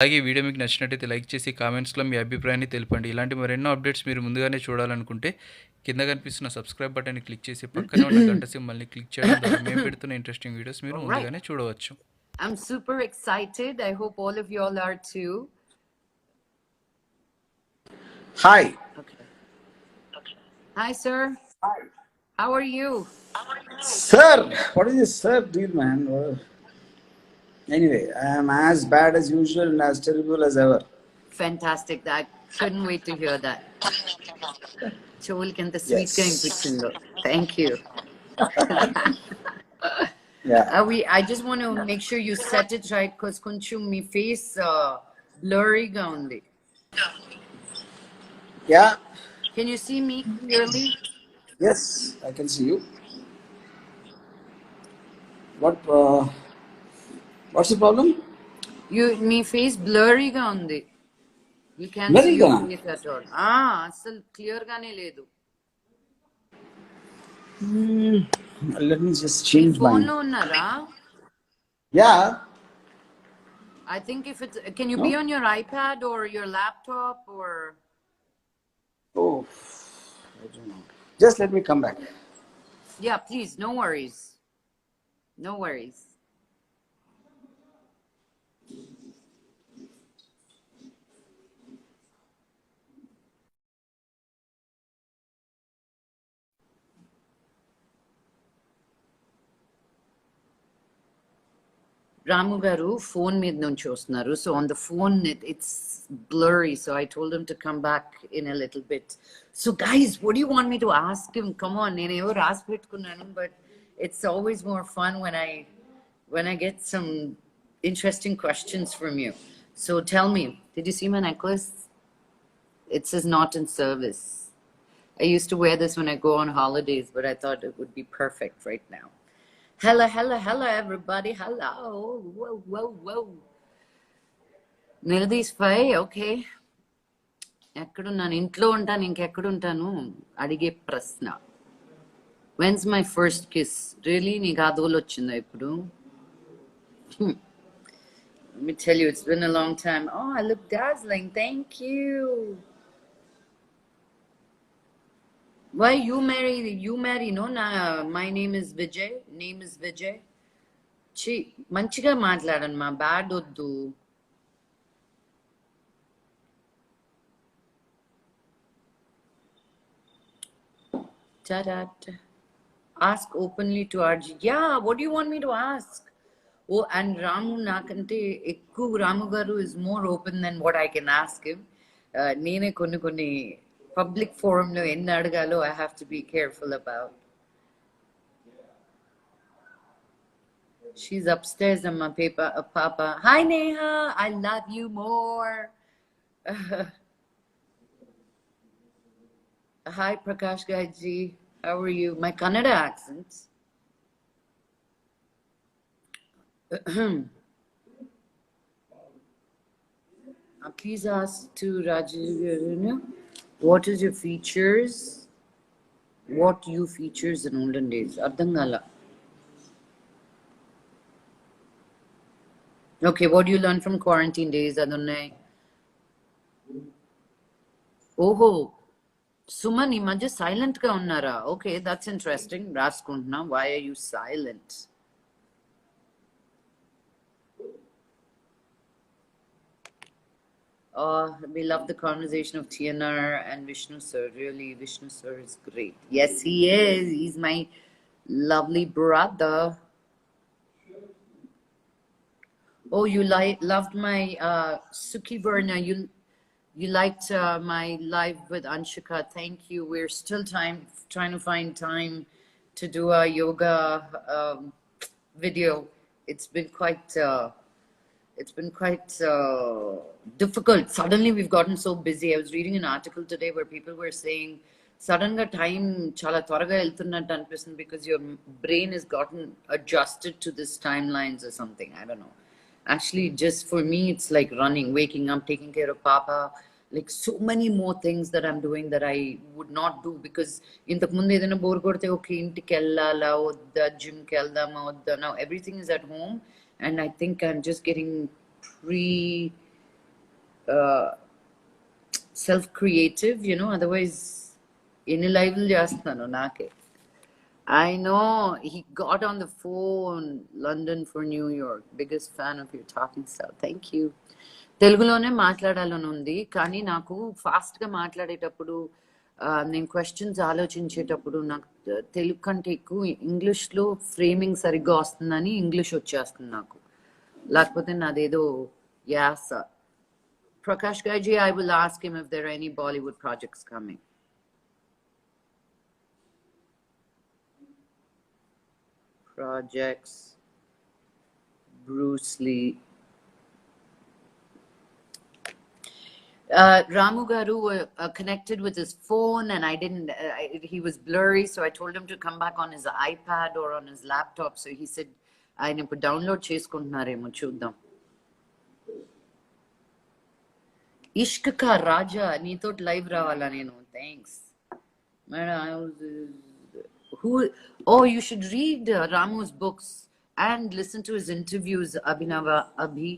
అలాగే ఈ వీడియో మీకు నచ్చినట్టయితే లైక్ చేసి కామెంట్స్లో మీ అభిప్రాయాన్ని తెలపండి. ఇలాంటి మరెన్నో అప్డేట్స్ మీరు ముందుగానే చూడాలనుకుంటే కింద కనిపిస్తున్న సబ్స్క్రైబ్ బటన్ని క్లిక్ చేసి పక్కనే ఉన్న గంట సింబల్ని క్లిక్ చేయడం ద్వారా మేము పెడుతున్న ఇంట్రెస్టింగ్ వీడియోస్ మీరు ముందుగానే చూడవచ్చు. I'm super excited. I hope all of you all are too. Hi. Okay. Hi, sir. Hi. How are you? Sir, what is this sir deal, man? Anyway, I am as bad as usual and as terrible as ever. Fantastic. I couldn't wait to hear that. Chol kanta sweet ga inpichindo. Thank you. Yeah. I just want to make sure you set it right because konchum me face blurry ga undi. Yeah. Can you see me clearly? Yes, I can see you. What's the problem? Me face blurry ga undi. You can't Blurry see your ga? face at all. Asal clear gaane ledu. Let me just change phone mine. lo unnara? Yeah. I think if it's, can you No? be on your iPad or your laptop or? Oh, I don't know. Just let me come back. Yeah, please. No worries. No worries. Ramu garu phone మీద నుంచి చూస్తున్నారు. So on the phone it's blurry. So I told him to come back in a little bit. So guys, what do you want me to ask him? Come on, నేను ఏవో రాసి పెట్టుకున్నాను, but it's always more fun when I get some interesting questions from you. So tell me, did you see my necklace? It says not in service. I used to wear this when I go on holidays, but I thought it would be perfect right now. Hello, everybody. Hello. Whoa. Nildi's fine, okay. ఎక్కడున్నాను ఇంట్లో ఉంటాను ఇంకెక్కడుంటాను అడిగే ప్రశ్న. When's my first kiss? Really? నీకు ఆ దోలు వచ్చిందా ఇప్పుడు? Let me tell you, it's been a long time. Oh, I look dazzling. Thank you. Why you marry? No, my name is Vijay. మంచిగా మాట్లాడండి మా బ్యాడ్ వద్దు. Ask openly to RG. Yeah, what do you want me to ask? Oh, and Ramu nakante ekku Ramu garu is more open than what I can ask him. Nene konni public forum lo enna adagalo I have to be careful about. She's upstairs on my papa. Hi Neha, I love you more. Hi Prakash Gaiji, how are you? My Kannada accent. Please ask to Rajiv, what is your features? What you features in olden days? Ardangala. Okay, what do you learn from quarantine days, Adonai? Oho, Suman, ఈ మధ్య silent గా ఉన్నారా? Okay, that's interesting. రాసుకుంటున్నా. Why are you silent? We love the conversation of TNR and Vishnu sir. Really, Vishnu sir is great. Yes, he is. He's my lovely brother. Oh, you loved my Suki Burna. You liked my live with Anshika. Thank you. We're still trying to find time to do a yoga video. It's been quite difficult. Suddenly we've gotten so busy. I was reading an article today where people were saying suddenly time chala త్వరగా వెళ్తున్నట్టు అనిపిస్తుంది because your brain has gotten adjusted to this timelines or something. I don't know. Actually, just for me, it's like running, waking up, taking care of Papa, like so many more things that I'm doing that I would not do because ఇంతకు ముందు ఏదైనా bore కొడితే okay ఇంటికి వెళ్ళాలా వద్దా జిమ్కి వెళ్దామా వద్దా. Now everything is at home and I think I'm just getting self-creative, you know, otherwise ఎన్ని లైవ్లు చేస్తున్నాను నాకే. I know he got on the phone, London for New York. Biggest fan of your talking style. Thank you. తెలుగులోనే మాట్లాడాలని ఉంది, కానీ నాకు ఫాస్ట్గా మాట్లాడేటప్పుడు నేను క్వశ్చన్స్ ఆలోచించేటప్పుడు నాకు తెలుగు కంటే ఎక్కువ ఇంగ్లీష్లో ఫ్రేమింగ్ సరిగ్గా వస్తుందని ఇంగ్లీష్ వచ్చేస్తుంది నాకు, లేకపోతే నాదేదో యాస. Prakash Gaiji, I will ask him if there are any Bollywood projects coming. Projects. Bruce Lee. Ramu Garu connected with his phone and I didn't, he was blurry, so I told him to come back on his iPad or on his laptop. So he said, ఆయన ఇప్పుడు download చేసుకుంటున్నారేమో చూద్దాం. ఇష్క్ కా రాజా, నీతో live రావాలా నేను? Thanks madam. Who? Oh, you should read Ramu's books and listen to his interviews. Abhinava Abhi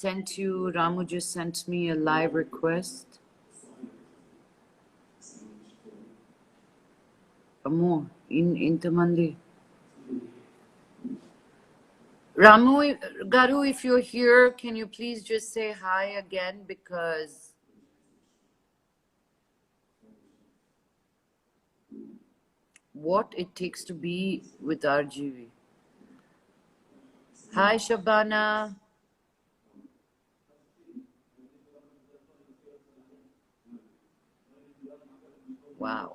sent you. Ramu just sent me a live request. Ammo intamandi. Ramu Garu, if you're here, can you please just say hi again, because what it takes to be with RGV. Hi Shabana. Wow.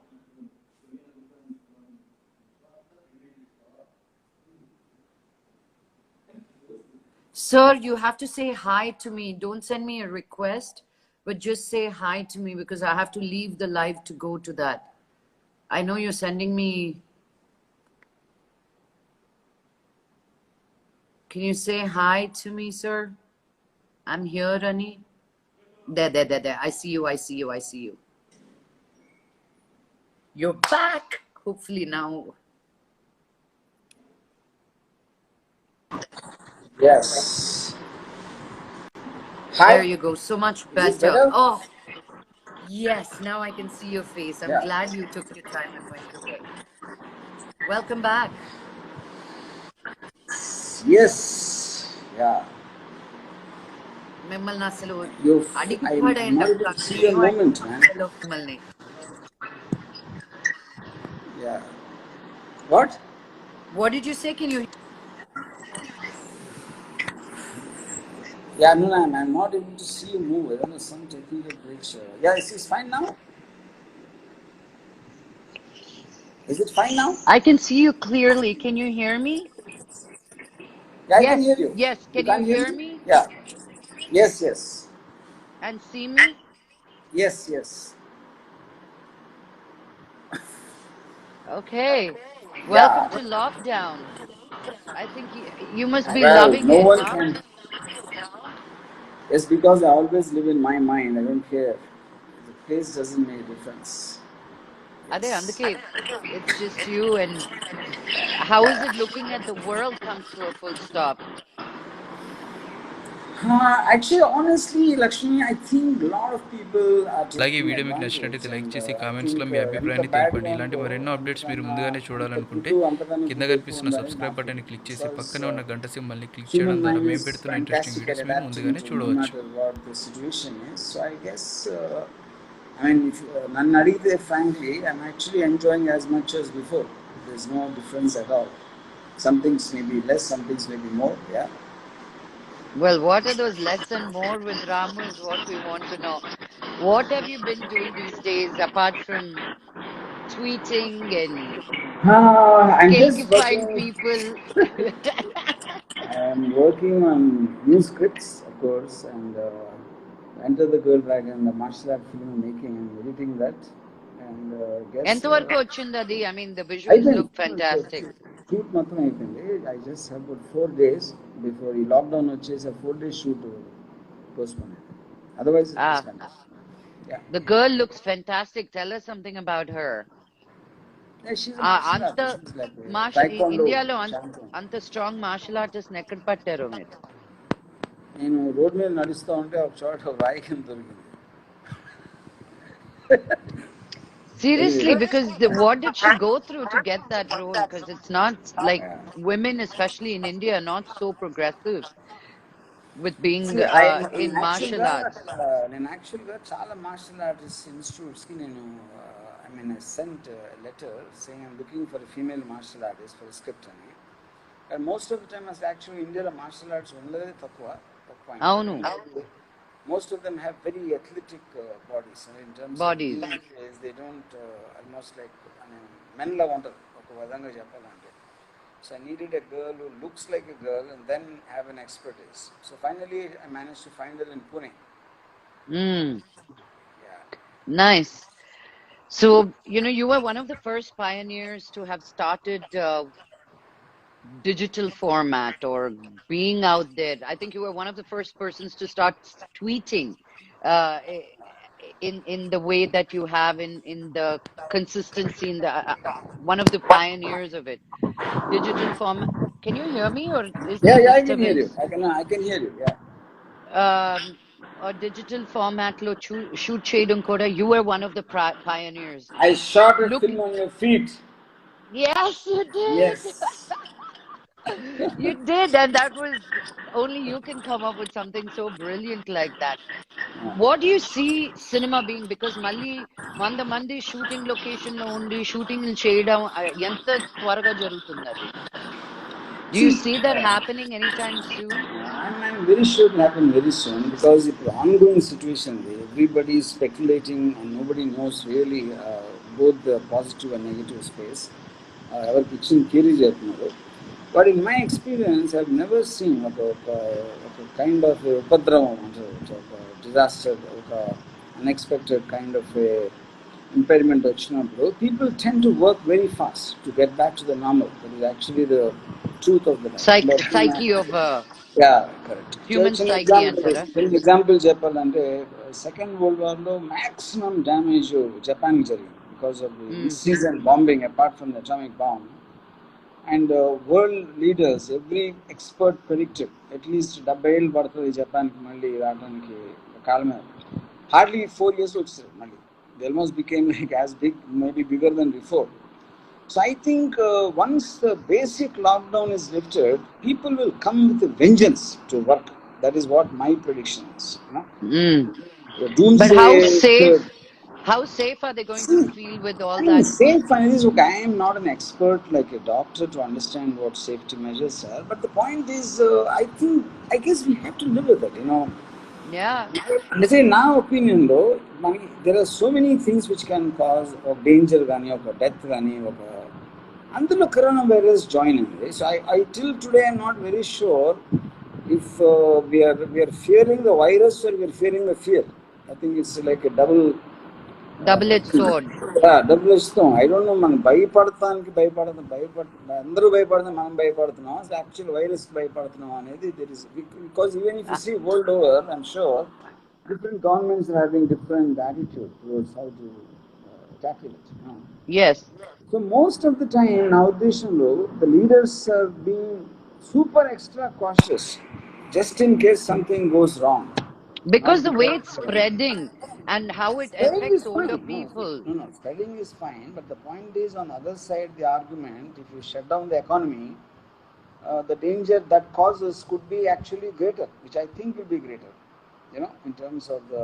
Sir, you have to say hi to me. Don't send me a request, but just say hi to me, because I have to leave the live to go to that. I know you're sending me. Can you say hi to me, sir? I'm here, Rani. There. I see you. You're back. Hopefully now. Yes. Hi. There you go. So much Is it better. better? Oh, yes. Now I can see your face. I'm Yeah. glad you took your time and went to it. Welcome back. Yes. Yeah. మిమ్మల్ని అసలు I'm not able to see a moment, man. మిమ్మల్ని. Yeah. What? What did you say? Can you? Yeah, no, I'm not able to see you move. I don't know, some technical glitch. Yeah, it's fine now. Is it fine now? I can see you clearly. Can you hear me? Yeah, I Yes, can hear you. yes. Can you can't hear me? Yeah. Yes. And see me? Yes. Okay. Welcome to lockdown. I think you must be Well, loving no it, one huh? can. It's because I always live in my mind. I don't care. The place doesn't make a difference. Ade అందుకే it's just you. And how is it looking at the world comes to a full stop? Actually, honestly, Lakshmi, I think a lot of people are అలాగే ఈ taking video మీకు advantage. నచ్చినట్టయితే like And చేసి I కామెంట్స్లో think మీ ఎంత అభిప్రాయాన్ని bad తెలపండి. గా ఇలాంటి ఉందో, మరెన్నో అప్డేట్స్ మీరు ముందుగానే చూడాలనుకుంటే ఫుడ్ అంతగానే కింద ఫుడ్ ఎక్కువ కనిపిస్తున్న ఉందని సబ్స్క్రైబ్ నా బటన్ని feeling. క్లిక్ చేసి Because, పక్కనే ఉన్న గంట సింబల్ని క్లిక్ human చేయడం ద్వారా mind మేము is పెడుతున్న ఇంట్రెస్టింగ్ fantastic at వీడియోస్ మీరు adapting ముందుగానే to no చూడవచ్చు. matter what the situation is. So I guess, I mean, if నన్ను అడిగితే frankly, I'm actually enjoying as much as before. There's no difference at all. Some things may be less, some things may be more. Yeah. Well, what are those less and more with Ramu is what we want to know. What have you been doing these days apart from tweeting and I'm just cakifying working. people? I'm working on new scripts, of course, and Enter the Girl Dragon, the martial art film making and editing that. And guess. ఎంతవరకు వచ్చింది అది? I mean, the I visuals think look fantastic. shoot మొత్తం అయిపోయింది. I just have about 4 days before ఈ lockdown వచ్చేసి a 4 days shoot postponed. Otherwise it was fantastic. Yeah. The girl looks fantastic. Tell us something about her. Yeah, she's a martial అంత artist. She's like a taekwondo ఇండియాలో champion. అంత strong martial artist ఎక్కడ పట్టారో మీరు? నేను road మీద నడుస్తూ ఉంటే ఒక చోట రాయి కింద దొరికింది. Seriously, Anyway, because what did she go through to get that role? Because it's not like women, especially in India, are not so progressive with being see, in martial arts. నేను యాక్చువల్గా చాలా మార్షల్ ఆర్టిస్ట్ ఇన్స్టిట్యూట్స్కి నేను I sent letter saying I'm looking for female martial artist for script అని. And most of the time అసలు actually ఇండియాలో martial arts ఉండేదే తక్కువ Avunu. Most of them have very athletic bodies. In terms Bodies. of phase, they don't almost like men la ఉంటారు ఒక విధంగా చెప్పాలంటే. So I needed a girl who looks like a girl and then have an expertise. So finally I managed to find her in Pune. Mm, Yeah. nice. So, you were one of the first pioneers to have started digital format or being out there. I think you were one of the first persons to start tweeting uh, in the way that you have in the consistency in the one of the pioneers of it. Digital format. Can you hear me, or is there Yeah, I can hear you. disturbance? I can hear you. Yeah. Or digital format lo shoot cheyadam kuda you were one of the pioneers. I shot a Look, film on your feet. yes, you did. Yes. You did, and that was only you can come up with something so brilliant like that. What do you see cinema being? Because Malli Mandi shooting location lo undi shooting cheyadam enta twaraga jarugutunnadi. Do you See, see that happening anytime soon? I'm very sure it will happen very soon because it's an ongoing situation. Everybody is speculating and nobody knows really both the positive and negative space. Our pitching theory చెప్తున్నారు. But in my experience, I've never seen ఒక kind of ఉపద్రవం అంటారు, ఒక disaster, ఒక unexpected kind of a impairment వచ్చినప్పుడు people tend to work very fast to get back to the normal. That is actually the truth of the matter. Psyche of Yeah, correct. human చిన్న psyche antara. Example చెప్పాలంటే second world వార్లో maximum damage జపాన్కి జరిగింది because of the season bombing apart from the atomic bomb. And world leaders every expert predicted at least 70 ఏళ్ళు పడుతుంది జపాన్కి మళ్ళీ రావడానికి కాలం మీద. Hardly 4 years వచ్చేసారు మళ్ళీ. They almost became like as big maybe bigger then before. So I think once the basic lockdown is lifted, people will come with a vengeance to work. That is what my prediction is. The But doomsday. how safe are they going to feel with all I mean, that? safe and is okay. I am not an expert like a doctor to understand what safety measures are. But the point is, I guess we have to live with it. Yeah. And say, now opinion though, there are so many things which can cause a danger, or death, or అందులో corona virus join అయింది. So I till today I'm not very sure if we're fearing the virus or we're fearing the fear. I think it's like double-edged sword. Double ఇస్తాం. I don't know, మనం అందరూ భయపడుతున్నాం, మనం భయపడుతున్నాం, actual virus భయపడుతున్నాం అనేది there is. Because even if you see world over I'm sure different governments are having different attitude towards how to tackle it. Yes. So most of the time, now the leaders are being super extra cautious, just in case something goes wrong. Because the way it's spreading and how it affects older people. No, spreading is fine, but the point is, on the other side, the argument, if you shut down the economy, the danger that causes could be actually greater, which I think will be greater. In terms of the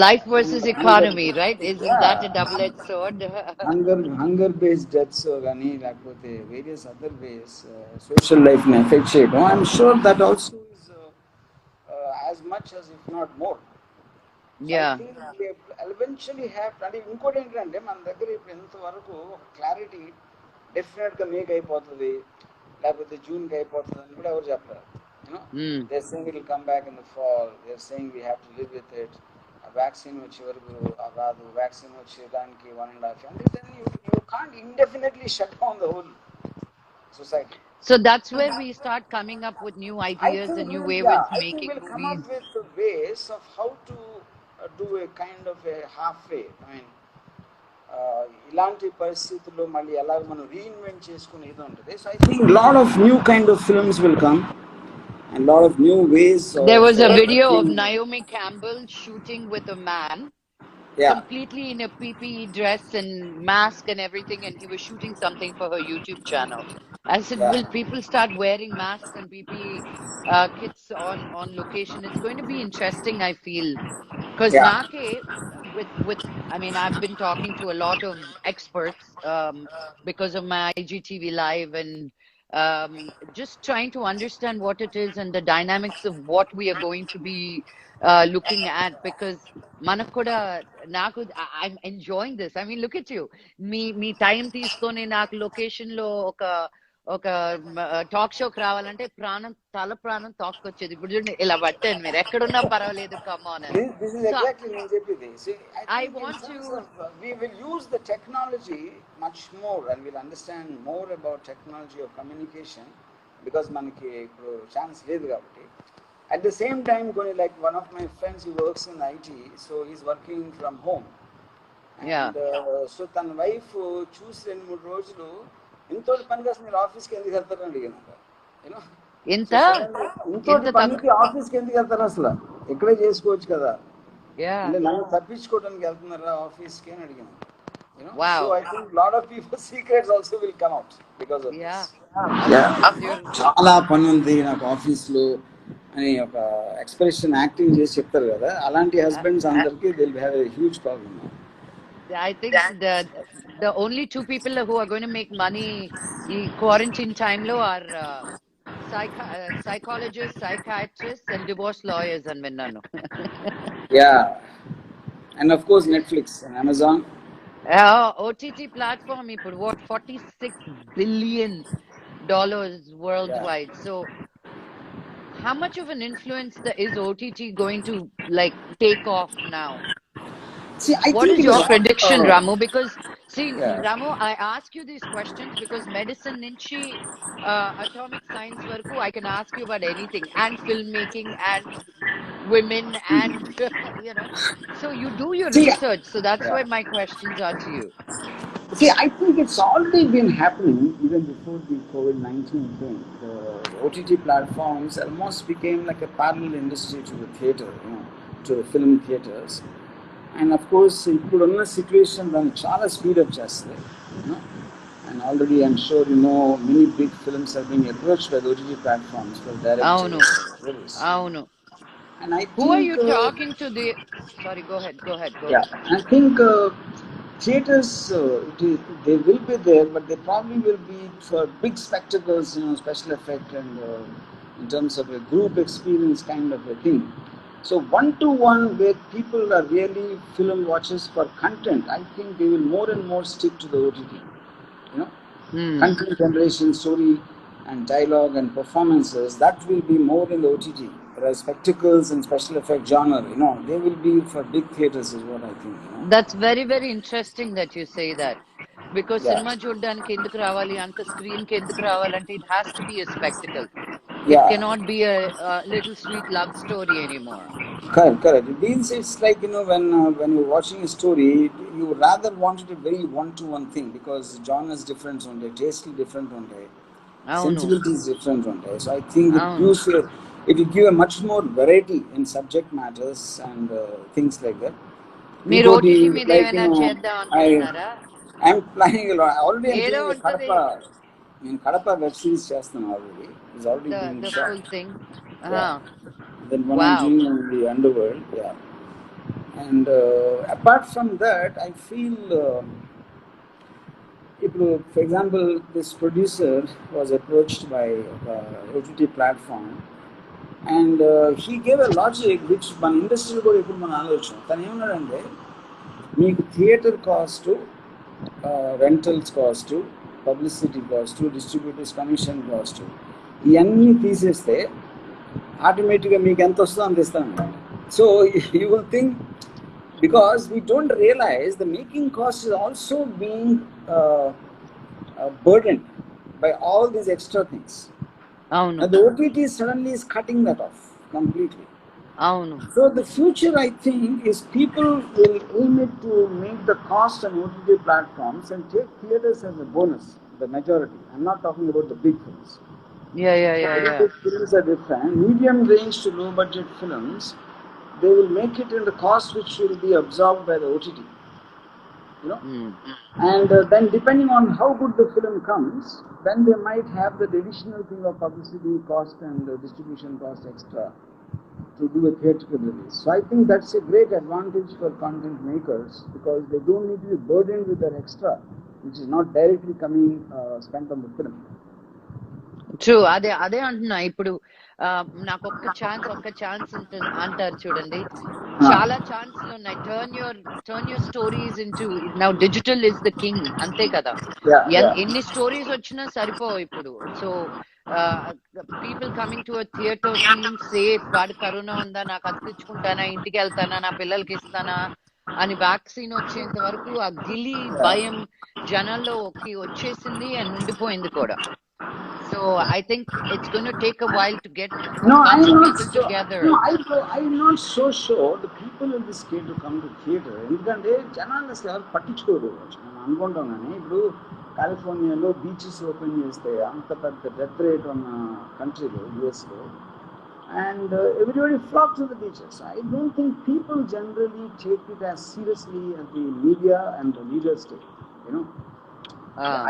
Life versus economy, right? Isn't that a double-edged sword? hunger based deaths కానీ లేకపోతే various other ways social life ని affect చేయడం, I'm sure that also is as much as if not more. Yeah. I think we eventually have. అంటే ఇంకోటి ఏంటంటే మన దగ్గర ఇప్పుడు ఎంతవరకు ఒక క్లారిటీ డెఫినెట్గా మేక్ అయిపోతుంది లేకపోతే జూన్కి అయిపోతుంది అని కూడా ఎవరు చెప్పారు. They're saying it will come back in the fall. They're saying we have to live with it. Vaccine వచ్చే వరకు రాదు, వ్యాక్సిన్ వచ్చేదానికి 1.5 years. Then you can't indefinitely shut down the whole society. So that's where we start coming up with new ideas and new ways of making we'll movies. come up with ways of how to do a kind of a halfway. I mean, ఇలాంటి పరిస్థితుల్లో మళ్ళీ ఎలా మనం reinvent చేసుకునే ఇది ఉంటుంది. So I think lot of new kind of films will come. and a lot of new ways There of was a video of working. Naomi Campbell shooting with a man Yeah, completely in a PPE dress and mask and everything, and he was shooting something for her YouTube channel. I said, yeah, will people start wearing masks and PPE kits on location? It's going to be interesting, I feel. Because yeah, Nake, with I mean, I've been talking to a lot of experts because of my IGTV live and just trying to understand what it is and the dynamics of what we are going to be looking at. Because Manakuda, Naku, I'm enjoying this. I mean, look at you. Me time తీసుకొని నాకు location లో ఒక talk షోకి రావాలంటే ప్రాణం తల ప్రాణం తోక్కొచ్చేది ఇప్పుడు చూడండి ఇలా పట్టాను మీరు ఎక్కడున్నా పర్వాలేదు కమాన్ అని this is సో exactly నేను చెప్పేది. See, I I think in want to terms of we will use the technology much more and we'll understand more about technology of communication because మనకి ఇప్పుడు ఛాన్స్ లేదు కాబట్టి. At the same time, going like one of my friends who works in IT, so he's working from home. Yeah And so తన wife చూసి 2-3 రోజులు ఇంతోటి పని కోసం మీరు ఆఫీస్కి ఎందుకు వెళ్తారని అడిగినాక యూనో. ఎంత సో సడన్లీ ఇంతోటి ఎంత పనికి ఆఫీస్కి ఎందుకు వెళ్తారు అసలు ఇక్కడే చేసుకోవచ్చు కదా యా అంటే నన్ను తప్పించుకోవడానికి వెళ్తున్నారా ఆఫీస్కి అని అడిగాను you know. So wow I think lot of people secrets also will come out because of ya this. Of course your చాలా పని ఉంది నాకు ఆఫీస్లో అని ఒక ఎక్స్ప్రెషన్ యాక్టింగ్ చేసి చెప్తారు కదా, అలాంటి హస్బెండ్స్ అందరికీ they will have a huge problem. I think the only two people who are going to make money in quarantine time lo are psychologists, psychiatrists, and divorce lawyers and vinnanu. Yeah, and of course Netflix and Amazon. OTT platform ఇప్పుడు what $46 billion Yeah. worldwide. So how much of an influence is OTT going to like take off now? See, I What think is it is your all. prediction, Ramu? Because see, Yeah. Ramu, I ask you these questions because medicine nunchi atomic science varaku I can ask you about anything and filmmaking and women and you know. So you do your See, research. So that's why yeah. my questions are to you. See, I think it's already been happening even before the COVID-19 thing. The OTT platforms almost became like a parallel industry to the theater, to the film theaters. And of course, ఇప్పుడున్న situation దాన్ని చాలా speedup చేస్తుంది. And already I'm sure many big films are being approached by the OTT platforms for Avunu, directors, release. avunu. And I Who are think, you talking to? The sorry, go ahead, go ahead, go yeah, ahead. I think theaters, they will be there, but they probably will be for big spectacles, special effect and in terms of a group experience kind of a thing. So one-to-one where people are really film watchers for content, I think they will more and more stick to the OTT. Content generation, story and dialogue and performances, that will be more in the OTT. Whereas spectacles and special effect genre, they will be for big theaters is what I think. That's very, very interesting that you say that. Because Yeah. cinema చూడడానికి ఎందుకు రావాలి అంత screen కి ఎందుకు రావాలంటే it has to be a spectacle. It Yeah. cannot be a little sweet love story anymore. Correct. It means it's like when you're watching a story, you rather want it a very one-to-one thing because genre is different one day, taste is different one day, అవును sensibility is different one day. So I think అవును it will give a much more variety in subject matters and things like that. మీరు Inkoti, OTT మీద like ఏమైనా చేద్దాం I అనుకుంటున్నారా am planning a lot. Already I'm ఏదో doing a ఉంటది Kadapa web series చేస్తున్నాను already. It's already being the shot. full thing Yeah. Then one I'm wow doing in the underworld. Yeah. And apart from that, I feel, for example, this producer was approached by OTT platform, and he gave a logic which మన ఇండస్ట్రీలో కూడా ఇప్పుడు మనం ఆలోచన. తను ఏమన్నాడంటే మీకు theatre cost, rentals cost, publicity cost, distributors commission cost ఇవన్నీ తీసేస్తే ఆటోమేటిక్గా మీకు ఎంత వస్తుందో అంత ఇస్తాను. So you will think because we don't realize the making cost is also being burdened by all these extra things. అవును And the OTT suddenly is cutting that off completely. అవును So the future, I think, is people will aim it to make the cost on OTT platforms and take theaters as a bonus, the majority. I'm not talking about the big films. Yeah. The films are different. Medium range to low budget films, they will make it in the cost which will be absorbed by the OTT. You know, and then depending on how good the film comes, then they might have the additional thing of publicity cost and distribution cost extra to do a theatrical release. So I think that's a great advantage for content makers because they don't need to be burdened with that extra, which is not directly coming spent on the film. True. అదే అంటున్నా ఇప్పుడు. నాకు ఒక్క chance ఉంటుంది అంటారు చూడండి. చాలా ఛాన్స్లు ఉన్నాయి. Turn your stories into. Now digital is the king, అంతే కదా. ఎన్ని స్టోరీస్ వచ్చినా సరిపోవు ఇప్పుడు. So people coming to a theatre feeling safe. వాడు కరోనా ఉందా, నాకు అతికించుకుంటానా, ఇంటికి వెళ్తానా, నా పిల్లలకి ఇస్తానా అని వ్యాక్సిన్ వచ్చేంత వరకు ఆ గిలి భయం జనాల్లోకి వచ్చేసింది అండ్ ఉండిపోయింది కూడా. So I think it's going to take a while to get a bunch of people together. I'm not so sure the people will be scared to come to theater. ఎందుకంటే జనాలు అసలు ఎవరు పట్టించుకోరు. మనం అనుకుంటాం కానీ ఇప్పుడు కాలిఫోర్నియాలో బీచెస్ ఓపెన్ చేస్తే అంత పెద్ద డెత్ రేట్ ఉన్న కంట్రీలో యుఎస్లో, and everybody flock to the beaches. I don't think people generally take it as seriously as the media and the leaders take. You know,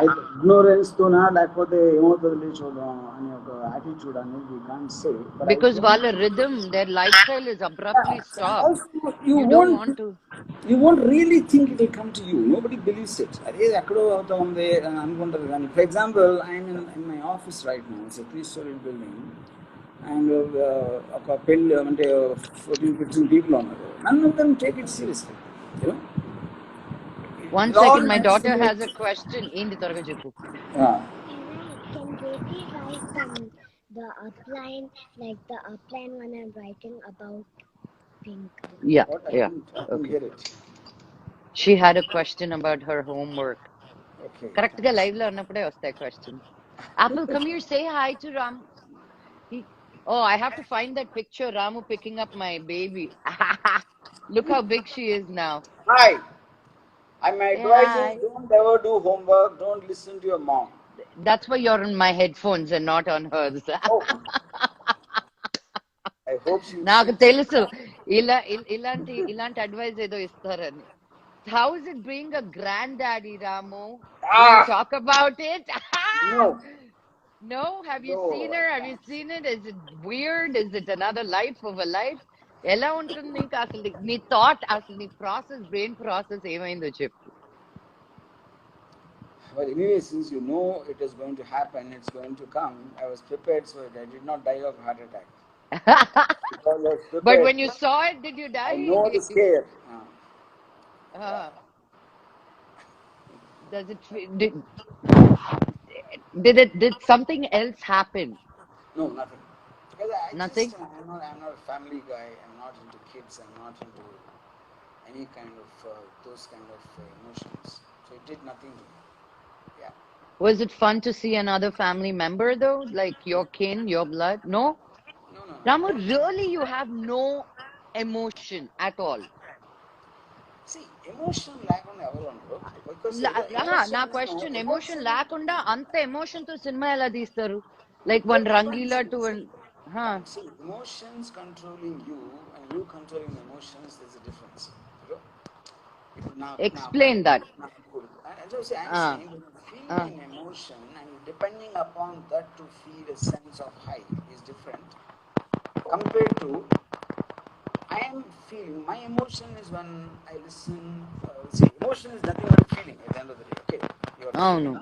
ignorance తోనా లేకపోతే ఏమవుతుంది చూద్దాం అని ఒక యాటిట్యూడ్ అనేది we can't say. Because వాళ్ళ rhythm, their lifestyle is abruptly stopped. You don't want to. You won't really think it will come to you. Nobody believes it. అదే ఎక్కడో అవుతా ఉంది అని అనుకుంటారు కానీ, for example, I'm in my office right now. It's a 3-story building. And ఒక పెళ్ళి అంటే 14-15 people ఉన్నారు. None of them take it seriously. You know. One second, my daughter has a question. ఏంటి త్వరగా చెప్పు. Can baby write the outline, like the outline when I'm writing about pink? Yeah. Okay. She had a question about her homework. Okay. Correct గా live లో ఉన్నప్పుడే వస్తాయి questions. Apple, come here, say hi to Ram. I have to find that picture, Ramu picking up my baby. Look how big she is now. Hi. My advice is don't ever do homework. Don't listen to your mom. That's why you're on my headphones and not on hers. Oh. I hope she. నాకు తెలుసు ఇలాంటి advice ఏదో ఇస్తారని. How is it being a granddaddy, Ramu? Will you talk about it? No? Have you seen her? Have you seen it? Is it weird? Is it another life of a life? ఎలా ఉంటుంది నీకు అసలు నీ thought, అసలు నీ process, brain process ఏమైందో చెప్పు. Well, anyway, since you know it is going to happen, it's going to come, I was prepared so that I did not die of heart attack. But when you saw it, did you die? I know the scare. Does it? Did something else happen? No, nothing. Because Nothing? I'm not a family guy. I'm not into kids. I'm not into any kind of those kind of emotions. So it did nothing to me. Yeah. Was it fun to see another family member though, like your kin, your blood? No. No. Ramu, really, you have no emotion at all. See, emotion లేకుండా ఎవరు ఉండరు. నా question, emotion లేకుండా అంత emotion తో cinema ఎలా తీస్తారు? Like one Rangila to one. See, emotions controlling you and you controlling emotions, there's a difference. Explain that. I'm saying, feeling an emotion and depending upon that to feel a sense of high is different compared to I am feeling. My emotion is when I listen. See, emotion is nothing but feeling at the end of the day. Okay, you are feeling.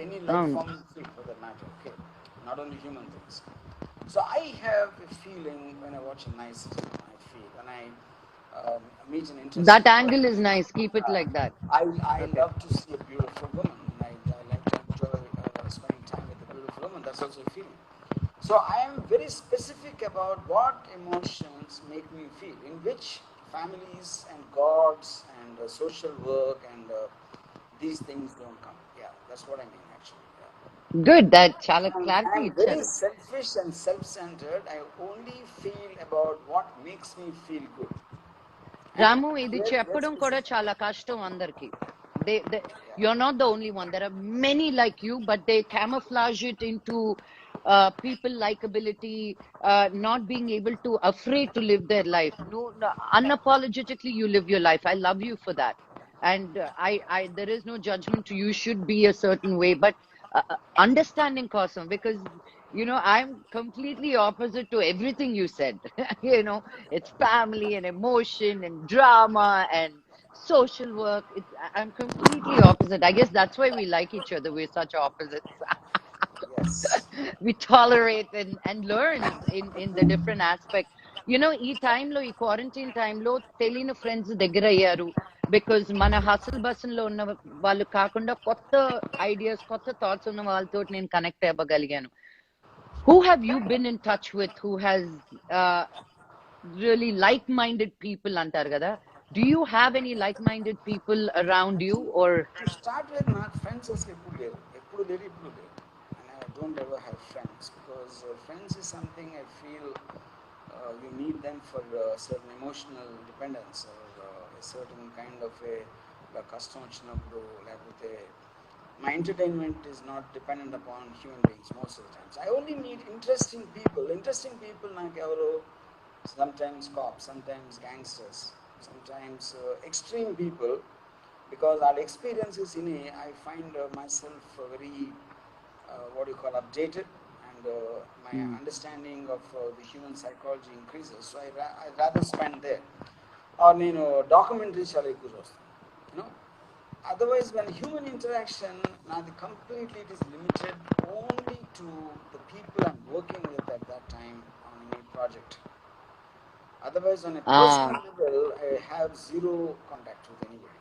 Any life form feel for that matter. Okay, not only human things. So I have a feeling when I watch a nice film. I feel when I meet an interesting. That angle is nice. Keep it like that. I love to see a beautiful woman. I like to enjoy spending time with a beautiful woman. That's also a feeling. So I am very specific about what emotions make me feel, in which families and gods and social work and these things don't come. Yeah, that's what I mean actually. Yeah. Good, that chala clarity. I'm very selfish and self-centered. I only feel about what makes me feel good. Ramu, ఇది చెప్పడం కూడా చాలా కష్టం అందరికి. You're not the only one. There are many like you, but they camouflage it into people likability, not being able to afraid to live their life. No, unapologetically you live your life. I love you for that, and I there is no judgment to you should be a certain way, but understanding Cosmo, because I'm completely opposite to everything you said. It's family and emotion and drama and social work. I'm completely opposite. I guess that's why we like each other. We're such opposites. Yes. We tolerate and learn in the different aspect. ఈ టైంలో ఈ quarantine టైంలో తెలియని friends దగ్గర అయ్యారు, because మన hassle బసన్ లో ఉన్న వాళ్ళు కాకుండా కొత్త ఐడియాస్ కొత్త థాట్స్ ఉన్న వాళ్ళతో నేను connect అవ్వగలిగాను. Who have you been in touch with who has uh, really like-minded people అంటారు కదా? Do you have any like-minded people around you, or To start with, not friends as ఎప్పుడు లేరు ఇప్పుడు లేరు. And I don't ever have friends because friends is something I feel you need them for certain emotional dependence or a certain kind of a కష్టం వచ్చినప్పుడు లేకపోతే my entertainment is not dependent upon human beings most of the times. I only need interesting people. Interesting people నాకు ఎవరు, sometimes cops, sometimes gangsters, sometimes extreme people, because our experiences in it, I find myself very what do you call updated, and my understanding of the human psychology increases, so I'd rather spend there. Or documentaries చాలా ఎక్కువ చూస్తాను. Otherwise, when human interaction, now completely it is limited only to the people I'm working with at that time on any project. Otherwise, on a personal level, I have zero contact with anybody.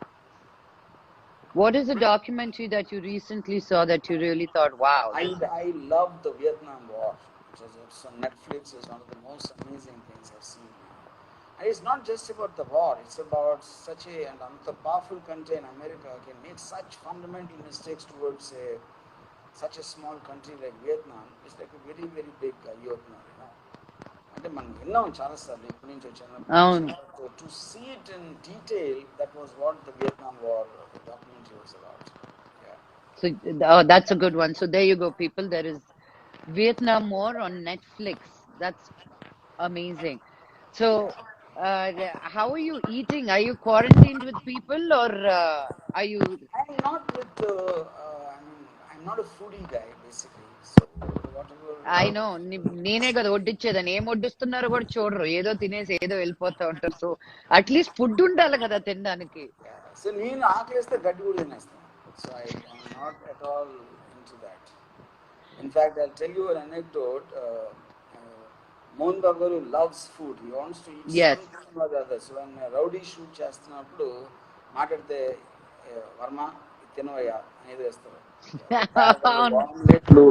what is a documentary that you recently saw that you really thought, wow? I love the Vietnam War. It's on Netflix. It's one of the most amazing things I've seen. And it's not just about the war. It's about such a powerful country in America can make such fundamental mistakes towards such a small country like Vietnam. It's like a very, very big eye-opener. అంటే మనం విన్నాం చాలాసార్లు ఇప్పటి నుంచి వచ్చిన to see it in detail that was what the Vietnam war documentary was about. So that's a good one. So there you go, people. There is Vietnam War on Netflix. That's amazing. So how are you eating? Are you quarantined with people, or are you? I'm not with I'm not a foodie guy basically, so whatever I know. నేనే కదా వడ్డిచ్చేదని, ఏం వడ్డిస్తున్నారో కూడా చూడరు, ఏదో తినేసి ఏదో వెళ్ళిపోతా ఉంటారు. సో అట్లీస్ట్ ఫుడ్ ఉండాలి కదా తినడానికి. సో నేను ఆకలిస్తే గడ్డి కూడా తినేస్తాను. So I'm not at all into that. In fact, I'll tell you an anecdote. Mohan Babu loves food. He wants to eat something or the other. So when Rowdy shoot చేస్తున్నప్పుడు మాట్లాడితే వర్మ తినవయ్యా అనేది వేస్తారు. ఆమ్లెట్లు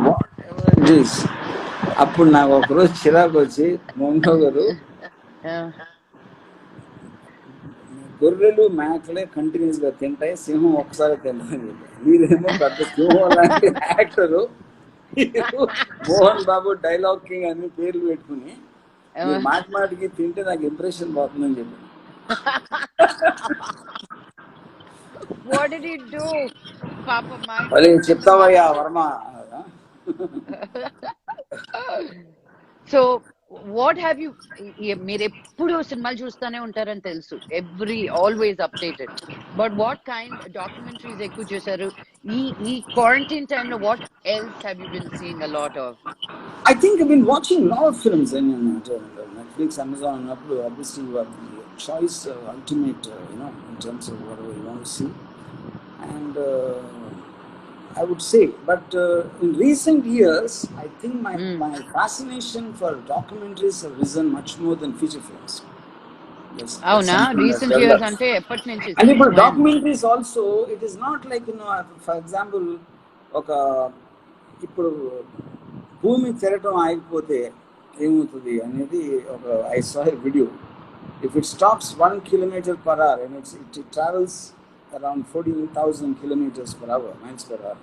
అప్పుడు నాకు ఒకరోజు చిరాకు వచ్చి మోహన్ బాబు గారు, గొర్రెలు మేకలే కంటిన్యూస్ గా తింటాయి, సింహం ఒకసారి తింటాయి. మీరేమో పెద్ద సింహం లాంటి actor, Mohan Babu dialogue king అన్ని పేర్లు పెట్టుకుని మాటి మాటికి తింటే నాకు ఇంప్రెషన్ పోతుందని చెప్పాను. What did he do? Papa, చెప్తావయ్యా Varma. So what have you, మీరు ఎప్పుడు సినిమాలు చూస్తూనే ఉంటారని తెలుసు, always updated, but what kind documentaries ఎక్కువ చూసారు ఈ క్వారంటైన్ టైంలో? What else have you been seeing a lot of? I think I've been watching a lot of films in Netflix, Amazon, obviously you have the choice, ultimate, in terms of whatever you want to see. And I would say, but in recent years, I think my fascination for documentaries have risen much more than feature films. అవునా? Recent years అంటే ఎప్పటి నుంచి? And ఇప్పుడు documentaries also, it is not like, for example, ఒక ఇప్పుడు భూమి తిరగటం ఆగిపోతే ఏమవుతుంది అనేది ఒక I saw a video. If it stops 1 kilometer per hour and it travels around 14,000 kilometers per hour, miles per hour,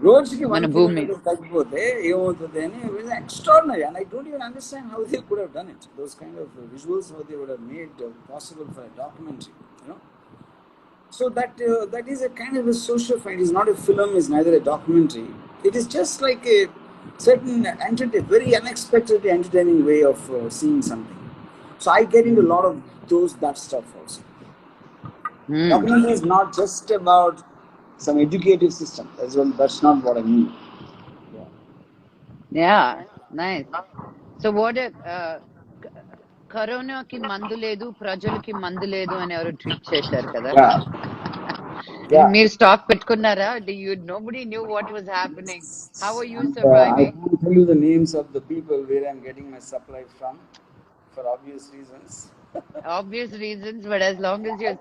రోజుకి 1 kilometer తగ్గిపోతే ఏమవుతుంది అని extraordinary, and I don't even understand how they could have done it. Those kind of visuals how they would have made possible for a documentary, So that is a kind of a social find. It's not a film, it's neither a documentary. It is just like certain very unexpectedly entertaining way of seeing something. So I get into a lot of that stuff also. Documentary is not just about some educative system as well. That's not what I mean. Yeah, nice. So what if కరోనాకి మందు లేదు ప్రజలకి మందు లేదు అని ఎవరు tweet చేశారు కదా Yeah, yeah. మీరు స్టాక్ పెట్టుకున్నారా nobody knew what was happening. How are you And I surviving? can't tell you the names of the people where I'm getting my supply from, for obvious reasons. Obvious reasons, but as long as you're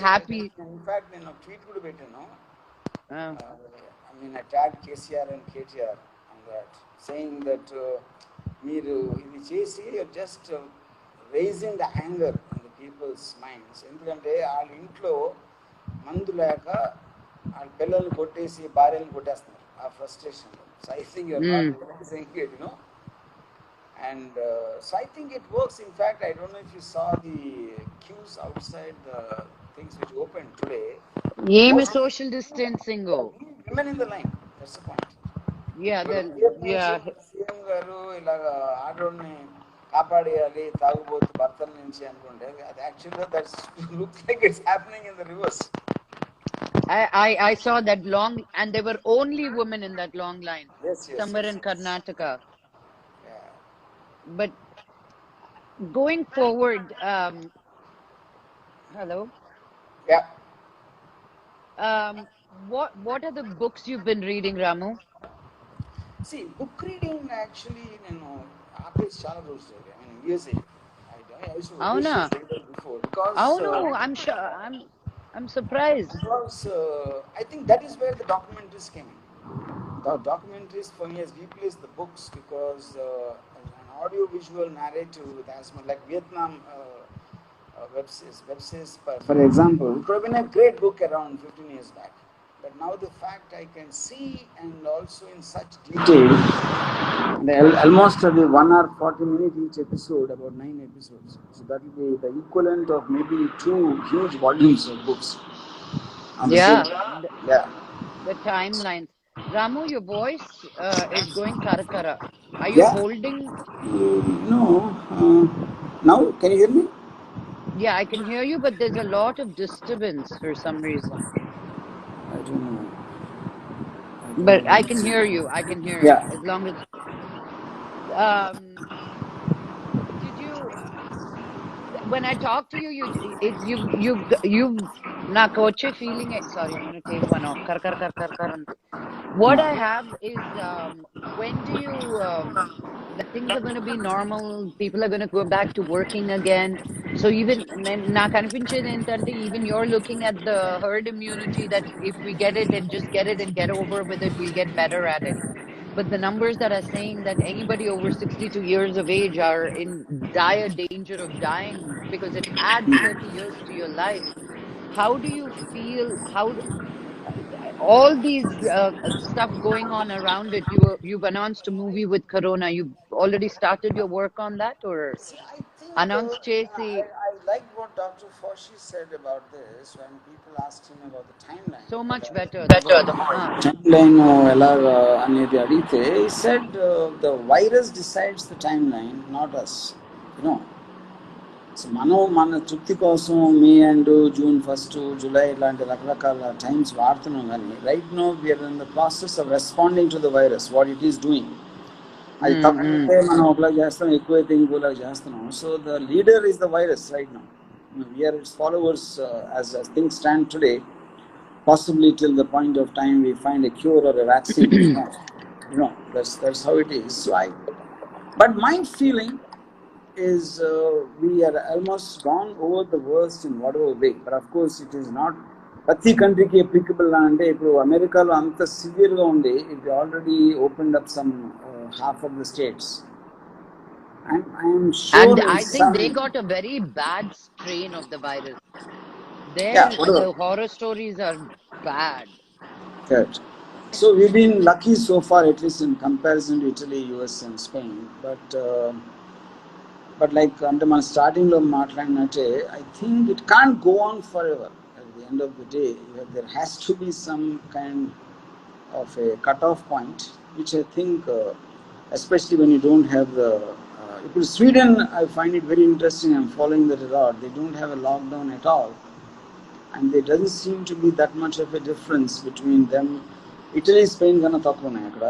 happy. In fact, tweet could be better, no? uh, I tagged KCR and KTR on that, saying that మీరు ఇది చేసి you're just raising the anger in the people's minds. ఎందుకంటే వాళ్ళ ఇంట్లో మందు లేక వాళ్ళ పిల్లల్ని కొట్టేసి భార్యలను కొట్టేస్తున్నారు ఆ frustration. So I think you're not realizing it, And so I think it works. In fact, I don't know if you saw the queues outside the things which opened today. ఏమి social distancing? Women in the line. That's the point. Yeah, CM గారు ఇలాగ ఆడోళ్ళని కాపాడేయాలి తాగుబోతు భర్తల నుంచి అనుకుంటే అది యాక్చువల్గా that's looks like it's happening in the reverse. I saw that long, and there were only women in that long line. Yes, somewhere in Karnataka. Yeah. But going forward, hello. Yeah. What are the books you've been reading, Ramu? See, book reading actually, ఆపేసి చాలా రోజులు. years ago. I used to read it before because. Oh no, I'm sure. I'm surprised. Because I think that is where the documentaries came in. The documentaries for me has replaced the books because an audio-visual narrative with as much like Vietnam web series, for example, it could have been a great book around 15 years back. But now the fact I can see and also in such detail, almost a 1 hour 40 minutes each episode, about 9 episodes. So that will be the equivalent of maybe 2 huge volumes of books. The timelines. Ramu, your voice is going karakara. Are you holding? No. Now, can you hear me? Yeah, I can hear you, but there's a lot of disturbance for some reason. I don't know. But I can hear you. I can hear you. As long as. Did you? When I talk to you, you నాకు వచ్చే feeling. Sorry, I'm going to take one off. Kar. What I have is, when do you, that things are going to be normal, people are going to go back to working again. So even, నాకు అనిపించేది ఏంటంటే, even you're looking at the herd immunity, that if we get it and just get it and get over with it, we'll get better at it. But the numbers that are saying that anybody over 62 years of age are in dire danger of dying because it adds 30 years to your life. How do you feel? All these stuff going on around it? You've announced a movie with Corona. You've already started your work on that, or announced Chesi? I like what Dr. Fauci said about this when people asked him about the timeline. So much better. The timeline అనేది అడిగితే he said the virus decides the timeline, not us. So మనం మన తృప్తి కోసం మే and June 1 July ఇలాంటి రకరకాల times వాడుతున్నాం, కానీ right now we're in the process of responding to the virus, what it is doing. అది తక్కువైతే మనం ఒకలా చేస్తాం, ఎక్కువైతే ఇంకోలా చేస్తున్నాం. So the leader is the virus right now. We're its followers as things stand today, possibly till the point of time we find a cure or a vaccine. That's how it is. So but my feeling is we are almost gone over the worst in whatever way. But of course it is not ప్రతి కంట్రీకి applicable అంటే ఇప్పుడు అమెరికాలో అంత సివియర్గా ఉంది. It already opened up some half of the states. I'm sure. And I think they got a very bad strain of the virus. The horror stories are bad. Correct. So we've been lucky so far, at least in comparison to Italy, US and Spain. But like under my starting of maatladinate, I think it can't go on forever. At the end of the day, there has to be some kind of a cut-off point, which I think especially when you don't have the. Sweden, I find it very interesting. I'm following that a lot. They don't have a lockdown at all, and there doesn't seem to be that much of a difference between them. Italy, Spain కన్నా తక్కువ ఉన్నాయి అక్కడ,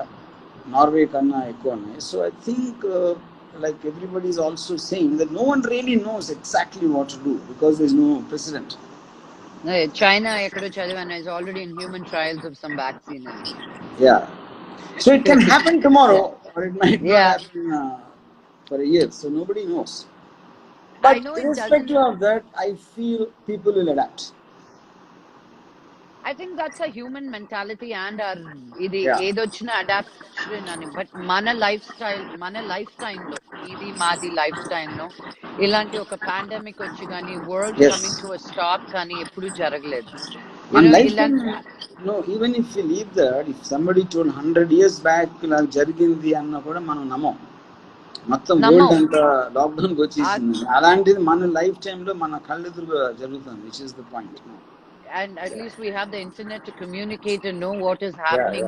Norway కన్నా ఎక్కువ ఉన్నాయి. So I think like everybody is also saying that no one really knows exactly what to do because there's no precedent. China ఎక్కడో చదివాను is already in human trials of some vaccine అని. Yeah. So it can happen tomorrow, or it might not Yeah. happen for a year. So nobody knows. But I know it irrespective doesn't. of that, I feel people will adapt. I think that's a human mentality and our ఇది Yeah. ఏదొచ్చిన adoption అని. But మన life style, మన life time లో, నీది మాది life time లో ఇలాంటి ఒక పాండమిక్ వచ్చి కానీ world Yes. Coming to a stop కానీ ఎప్పుడు జరగలేదు. మన లైఫ్ ఇలాంటి no, even if you leave that, if somebody told 100 years back ఇలా జరిగింది అన్న కూడా మనం నమ్మం. మొత్తం వరల్డ్ అంతా లాక్డౌన్కి వచ్చేసింది. అలాంటిది మన లైఫ్ టైంలో మన కళ్ళెదురుగా జరుగుతుంది, which is the point. And at least we have the internet to communicate and know what is happening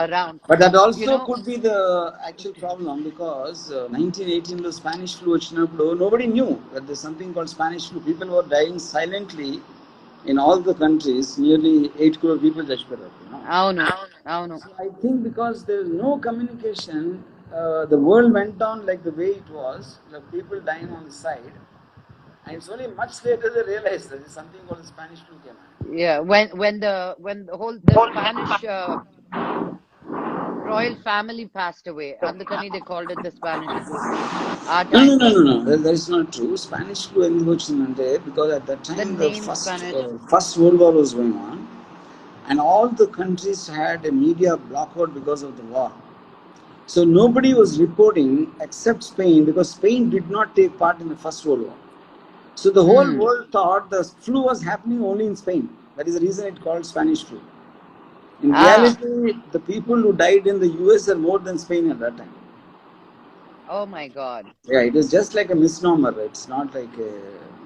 around. But that also could be the actual problem because 1918 లో స్పానిష్ ఫ్లూ వచ్చినప్పుడు nobody knew that there's something called Spanish flu. People were dying silently in all the countries. Nearly 8 crore people చచ్చిపోయారు. అవును. So I think because there's no communication, the world went on like the way it was, the people dying on the side. And it's only much later they realized that there's something called the Spanish flu came out. Yeah, when the Spanish royal family passed away, అందుకని they called it the Spanish flu. No. That is not true. Spanish flu ఎందుకు వచ్చిందంటే because at that time the first World War was going on, and all the countries had a media blackout because of the war. So nobody was reporting except Spain, because Spain did not take part in the First World War. So the whole world thought the flu was happening only in Spain. That is the reason it called Spanish flu. In reality, the people who died in the US are more than Spain at that time. Oh my God. Yeah, it is just like a misnomer. It's not like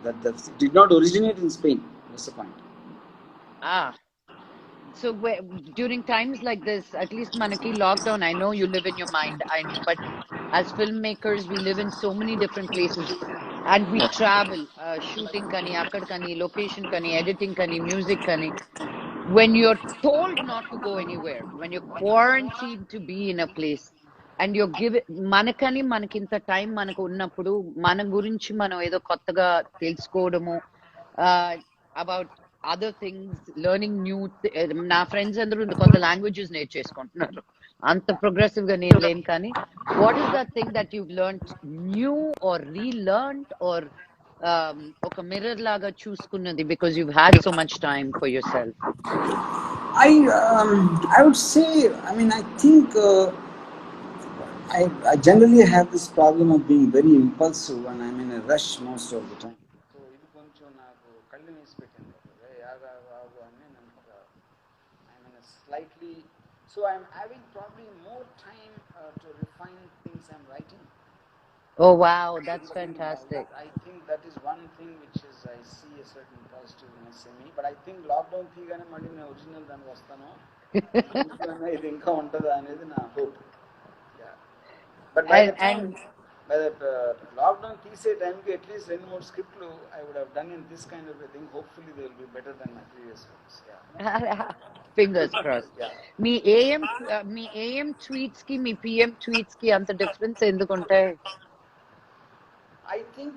that it did not originate in Spain. That's the point. So during times like this, at least manaki lockdown, I know you live in your mind, but as filmmakers, we live in so many different places and we travel, shooting kani, akkad kani, location kani, editing kani, music kani. When you're told not to go anywhere, when you're quarantined to be in a place, and you're given మనకని మనకింత time మనకు ఉన్నప్పుడు మన గురించి మనం ఏదో కొత్తగా తెలుసుకోవడము, about other things, learning new. నా ఫ్రెండ్స్ అందరూ కొత్త లాంగ్వేజెస్ నేర్చేసుకుంటున్నారు. అంత ప్రోగ్రెసివ్ గా నేను లేను కానీ what is that thing that you learned new or relearned or ఒక మిర్రర్ లాగా చూసుకున్నది because you had so much time for yourself? I would say, I think I generally have this problem of being very impulsive and I'm in a rush most of the time. So ఇది కొంచెం నాకు కళ్ళు వేసి పెట్టింది. I'm in a slightly, so I'm having probably more time to refine things I'm writing. Oh wow, that's fantastic. I think that is one thing which is I see a certain positiveness in me. But I think lockdown తీగానే మళ్ళీ నేను original దానికి వస్తాను, ఇది ఇంకా ఉంటుందా అనేది నా hope. But by the time lockdown తీసే టైంకి at least 2-3 స్క్రిప్ట్లు I would have done in this kind of a thing. Hopefully they will be better than my previous ones. Fingers crossed. Me AM tweets కి మీ PM tweets కి అంత difference ఎందుకు ఉంటాయి? I think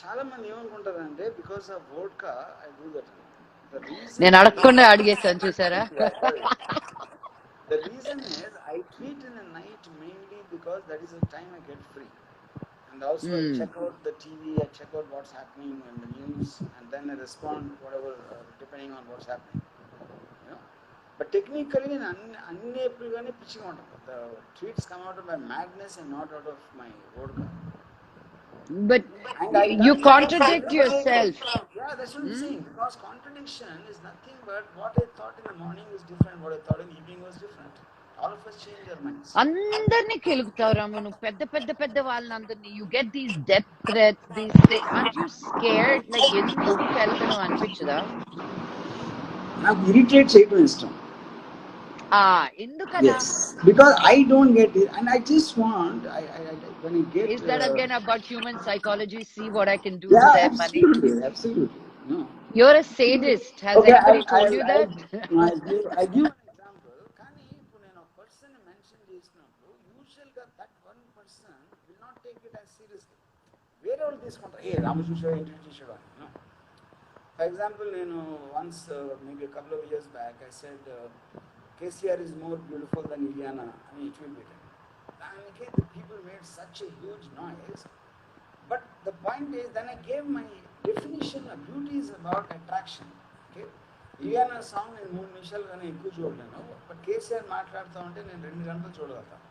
చాలా మంది ఏమనుకుంటారంటే because of vodka I do that. నేను అడగకుండా అడిగేసాను చూసారా? The reason is I tweet in the night mainly because that is the time I get free, and also I check out the TV, I check out what's happening in the news, and then I respond whatever depending on what's happening. But technically అన్ని ఎప్పుడుగానే పిచ్చిగా ఉంటుంది. The tweets come out of my madness and not out of my vodka. But you contradict yourself. Yeah, that's what I'm saying. Because contradiction is nothing but what I thought in the morning was different, what I thought in the evening was different. All of us change our minds. అందరినీ కెలుగుతావు నువ్వు, పెద్ద వాళ్ళందరినీ. You get these death threats, these things. Aren't you scared? Like ఎందుకు కెలకడం అనిపించదా? నాకు irritate చేయడం ఇష్టం. Indukala? Yes, because I don't get it, and I just want, when I get. Is that again about human psychology? See what I can do to Yeah, their money. absolutely. No. You're a sadist. Has Okay, anybody told you that? I give an example. కానీ ఇప్పుడు నేను ఒక person mention చేసినప్పుడు యూజువల్గా that one person will not take it as seriously. వేరే వాళ్ళు తీసుకుంటారు, ఏ రాము చూసాడు ఇంటర్వ్యూ చేసాడు అని. ఫర్ ఎగ్జాంపుల్ నేను once maybe couple of years back I said KCR is more beautiful then Ileana అని ఇట్ విల్ బిటెన్. దానికి the people made such a huge noise. But the point is, then I gave my definition of beauty is about attraction. Okay, Iliana song in 3 నిమిషాలు కానీ ఎక్కువ చూడలేను, but KCR మాట్లాడుతూ ఉంటే నేను 2 గంటలు చూడగలుగుతాను.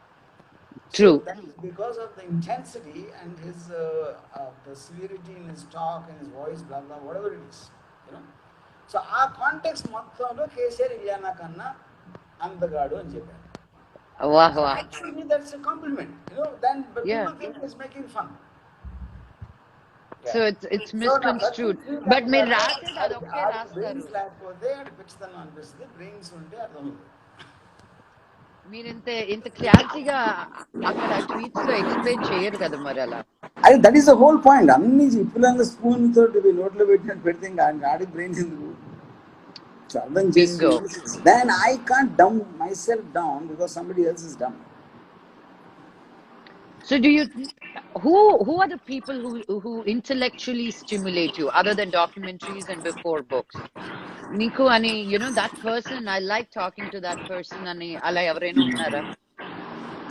True. So that is because of the intensity and his the severity in his talk and his voice, blah blah, whatever it is, you know. So ఆ context మొత్తంలో కేసీఆర్ ఇలియానా కన్నా అందగాడు అని చెప్పారు. Wow. Actually, that's a compliment, you know. Then but people think he's making fun. So it's misconstrued. But మీరు రాసేది అదొకే రాస్తారు. మీరు ఇంత క్లారిటీగా అక్కడ ట్వీట్స్ లో ఎక్స్ప్లెయిన్ చేయరు కదా మరి అలా. అదే that is the whole point. అన్ని ఇప్పుడంగా స్పూన్ తోటి నోట్లో పెడితే ఇంకా ఆడి బ్రెయిన్స్ ఎందుకు అర్థం చేసుకో. Then I can't dumb myself down because somebody else is dumb. So do you who are the people who intellectually stimulate you other than documentaries and before books? Niku ani, you know, that person, I like talking to that person ani ala evaraina unnara?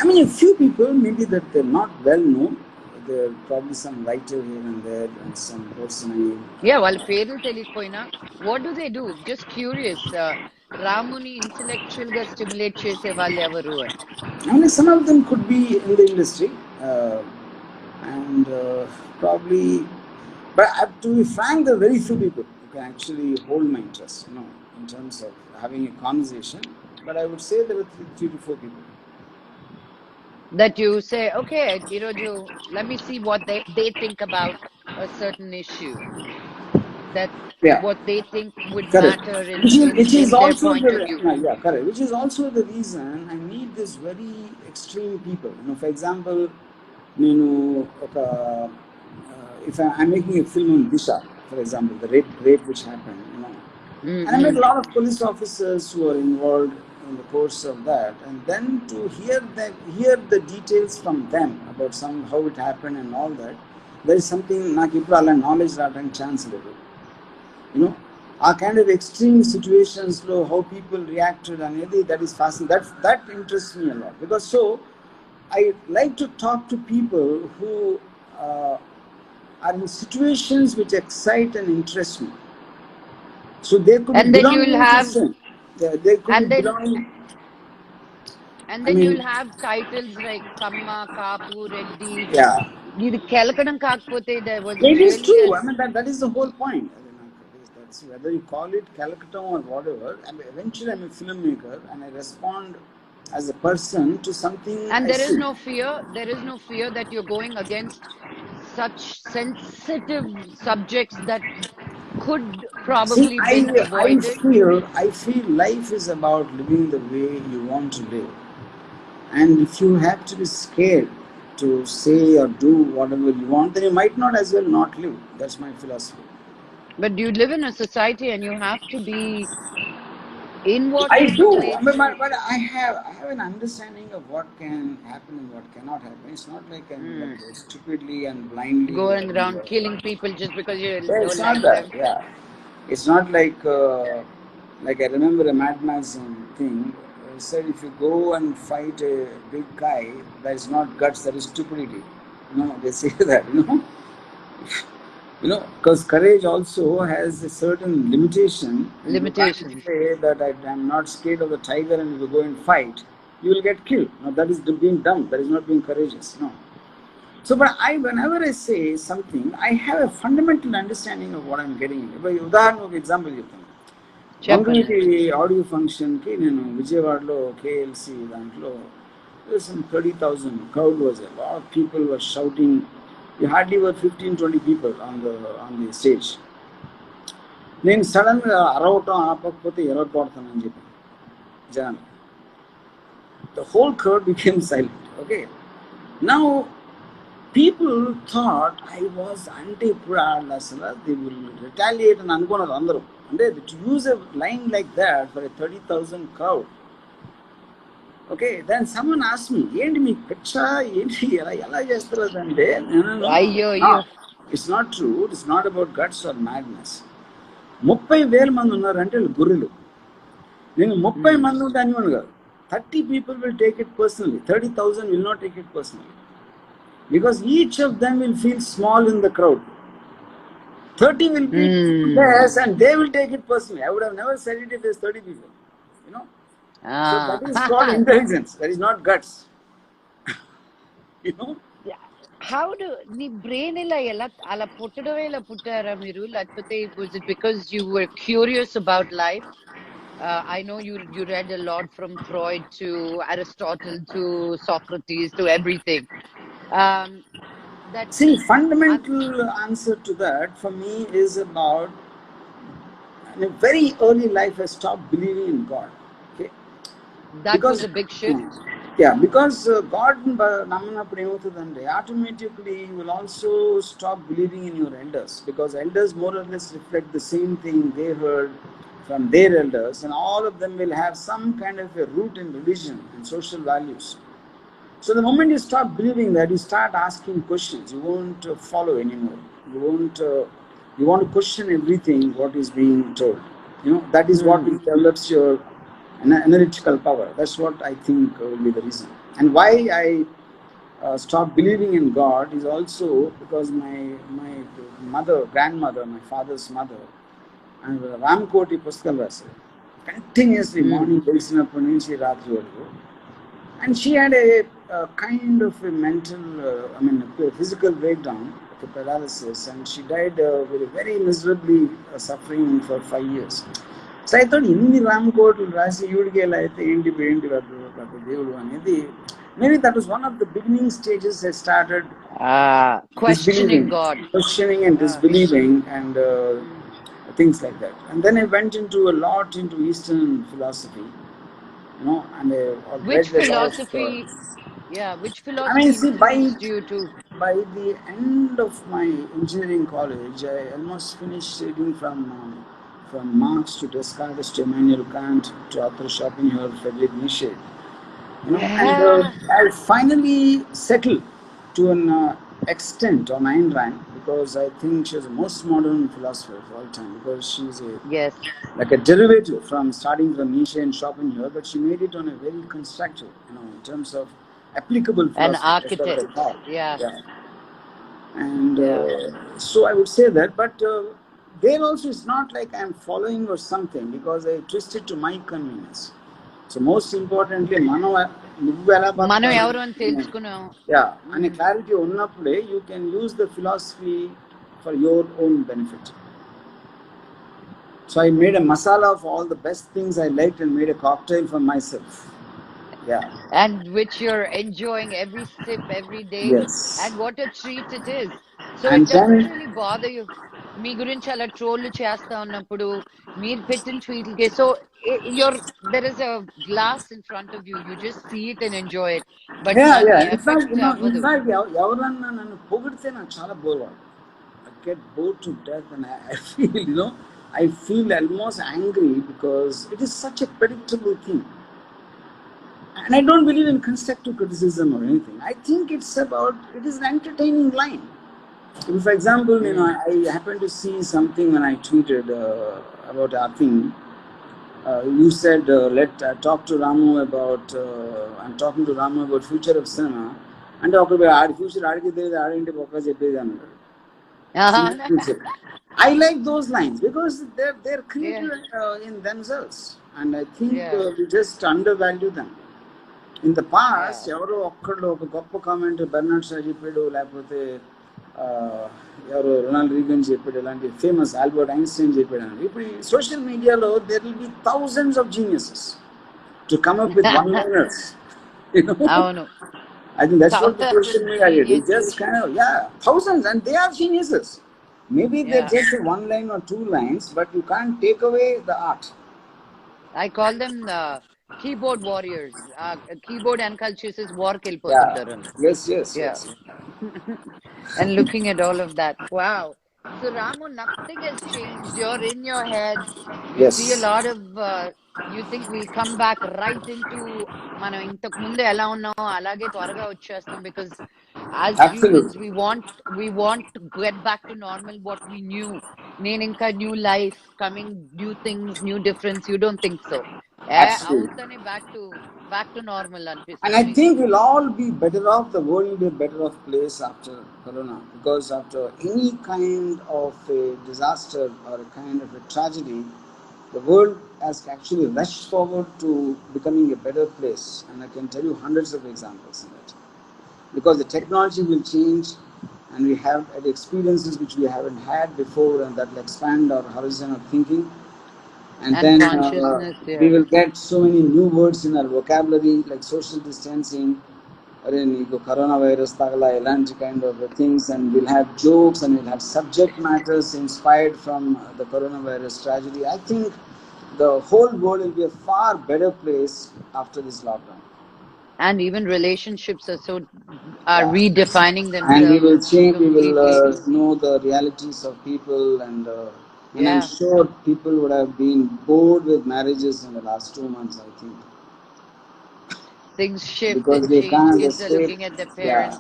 I mean, a few people maybe that they're not well known. There are probably some writer here and there and some person. Yeah, వాళ్ళ పేర్లు తెలియకపోయినా what do they do? Just curious. రాముని intellectual గా stimulate చేసే వాళ్ళు ఎవరు అని. I mean, some of them could be in the industry and probably, but to be frank, there are very few people who can actually hold my interest, you know, in terms of having a conversation. But I would say there were 3 to 4 people that you say, okay, Iroju, let me see what they think about a certain issue. That what they think would matter in their point of view. Yeah, correct. Which is also the reason I need this very extreme people. You know, for example, if I'm making a film on Disha, for example, the rape which happened, you know, and I met a lot of police officers who are involved in the course of that, and then to hear the details from them about how it happened and all that, there is something నాకు ఇప్పుడు అలా knowledge రావడానికి chance లేదు. You know, ఆ kind of extreme situations లో how people reacted అనేది that is fascinating. That interests me a lot, because so I like to talk to people who are in situations which excite and interest me. So they could and then you will have they could be belonging. And then you'll have titles like Kamma, Kapu, Reddy. Yeah. ఇది కెలకడం కాకపోతే there was it is true. I mean, that is the whole point. That's whether you call it Calcutta or whatever. I mean, eventually I'm a filmmaker and I respond as a person to something. And there is no fear. There is no fear that you're going against such sensitive subjects that could probably be avoided. I feel life is about living the way you want to live. And if you have to be scared to say or do whatever you want, then you might not as well not live. That's my philosophy. But you live in a society and you have to be inward. I do, but I have an understanding of what can happen and what cannot happen. It's not like I'm like stupidly and blindly going around killing people just because you don't like them. Yeah, it's not like I remember a Mad Max thing. He said if you go and fight a big guy, that is not guts, that is stupidity. You know, they say that, you know. You know, because courage also has a certain limitation. You can't say that I'm not scared of the tiger and if you go and fight, you will get killed. No, that is being dumb. That is not being courageous. No. So, but whenever I say something, I have a fundamental understanding of what I'm getting into. But ఉదాహరణకు example చెప్తాను. Mangalagiri audio ఫంక్షన్కి నేను విజయవాడలో KLC దాంట్లో some 30,000 crowd was there. A lot of people were shouting. You hardly were 15-20 people on the stage. నేను సడన్గా అరవటం ఆపకపోతే ఎర్రపడతానని చెప్పి జనాలు the whole crowd became silent. Okay. Now, people thought I was anti-Purana, they will retaliate and అనుకున్నారు అందరూ. అంటే to use a line like that for a 30,000 crowd. Okay, then someone asked me, ఏంటి మీ పిచ్చ ఏంటి ఎలా చేస్తారు అంటే అయ్యో it's not true, it's not about guts or madness. 30,000 మంది ఉన్నారంటే గొర్రెలు. నేను 30 మంది ఉంటే అనివాను కాదు. 30 people will take it personally. 30,000 will not take it personally. Because each of them will feel small in the crowd. 30 will be less and they will take it personally. I would have never said it if there's 30 people. You know? So that is called intelligence. That is not guts. You know? How do నీ brain ఎలా అలా పుట్టడమే ఇలా పుట్టారా మీరు, లేకపోతే was it because you were curious about life? I know you read a lot from Freud to Aristotle to Socrates to everything. That See, fundamental answer to that for me is about in a very early life I stopped believing in God. Okay, that was a big shift. Yeah, because God namanappudu emavutundante automatically you will also stop believing in your elders, because elders more or less reflect the same thing they heard from their elders, and all of them will have some kind of a root in religion and social values. So the moment you stop believing that, you start asking questions. You won't follow anymore. You want to question everything what is being told. You know, that is what develops your analytical power. That's what I think will be the reason. And why I stopped believing in God is also because my grandmother, my father's mother, and Ramkoti Puskal Rasa, continuously morning తెలిసినప్పటి నుంచి రాత్రి వరకు. And she had a kind of a mental, a physical breakdown, a paralysis, and she died very miserably suffering for 5 years. So I thought, ఇన్ని రామకోట్లు రాసి ఈవిడికి ఎలా అయితే ఏంటి దేవుడు అనేది, maybe that was one of the beginning stages I started questioning God, questioning and disbelieving and things like that. And then I went into a lot into Eastern philosophy, you know, and which philosophy? Which philosophy influenced you to? By the end of my engineering college, I almost finished reading from Marx to Descartes to Immanuel Kant to Arthur Schopenhauer, Friedrich Nietzsche. You know, and I finally settled to an extent on Ayn Rand, because I think she's the most modern philosopher of all time, because she's like a derivative from starting from Nietzsche and Schopenhauer, but she made it on a very constructive, you know, in terms of applicable philosophy. An architect. And so I would say that, but there also it's not like I'm following or something, because I twist it to my convenience. So most importantly, మనం ఎవరు అని తెలుసుకున్నాం. అనే clarity ఉన్నప్పుడే you can use the philosophy for your own benefit. So I made a masala of all the best things I liked and made a cocktail for myself. And which you're enjoying every sip every day. Yes. And what a treat it is. So and it doesn't really bother you. మీ గురించి అలా troll చేస్తా ఉన్నప్పుడు మీరు పెట్టిన ట్వీట్లకి, so there is a glass in front of you, you just see it and enjoy it, but in fact ఎవరన్నా నన్ను పొగిడితే నాకు చాలా bore. I get bored to death, and I feel, you know, I feel almost angry, because it is such a predictable thing. And I don't believe in constructive criticism or anything. I think it is an entertaining line. If, for example, you know, I happened to see something when I tweeted about our thing. You said, talk to Ramu about, I'm talking to Ramu about future of cinema. And talk about our future, I like those lines, because they're creative in themselves. And I think we just undervalue them. In the past, ఎవరో ఒక్కళ్ళు ఒక గొప్ప comment Bernard Shah చెప్పాడు, లేకపోతే ఎవరో Ronald Reagan చెప్పాడు, ఇలాంటి famous Albert Einstein చెప్పాడు. ఇప్పుడు ఈ సోషల్ మీడియాలో there will be thousands of geniuses to come up with one-liners. You know? I think that's what the social media did. It just kind of, thousands, and they are geniuses. Maybe they're just one line or two lines, but you can't take away the art. I call them keyboard warriors. Keyboard and cultures war Yeah. kelpotuntaran. Yes. Yeah. And looking at all of that. Wow. So Ramu, nothing has changed. You're in your head. You see a Yes. lot of you think we'll come back right into మనం ఇంతకు ముందు ఎలా ఉన్నామో అలాగే త్వరగా వచ్చేస్తాం because as humans Absolutely. we want to get back to normal what we knew. నేను ఇంకా new life coming, new things, new difference. You don't think so? Absolutely. అవుతానే back to normal And I అనిపిస్తుంది. think we'll all be better off, the world will be a better off place after Corona. Because after any kind of a disaster or a kind of a tragedy, the world has actually rushed forward to becoming a better place. And I can tell you hundreds of examples in that. Because the technology will change and we have experiences which we haven't had before, and that will expand our horizon of thinking. And And then consciousness, we yes. will get so many new words in our vocabulary like social distancing, అరే నీకు corona virus తగలా ఇలాంటి kind of things, and will have jokes and will have subject matters inspired from the corona virus tragedy. I think the whole world will be a far better place after this lockdown. And even relationships are Yeah. redefining And we will themselves change, we will completely. know the realities of people, and I'm Yeah. sure people would have been bored with marriages in the last 2 months, I think, Things shift because and they change. can't Kids are escape. looking at their Yeah. parents.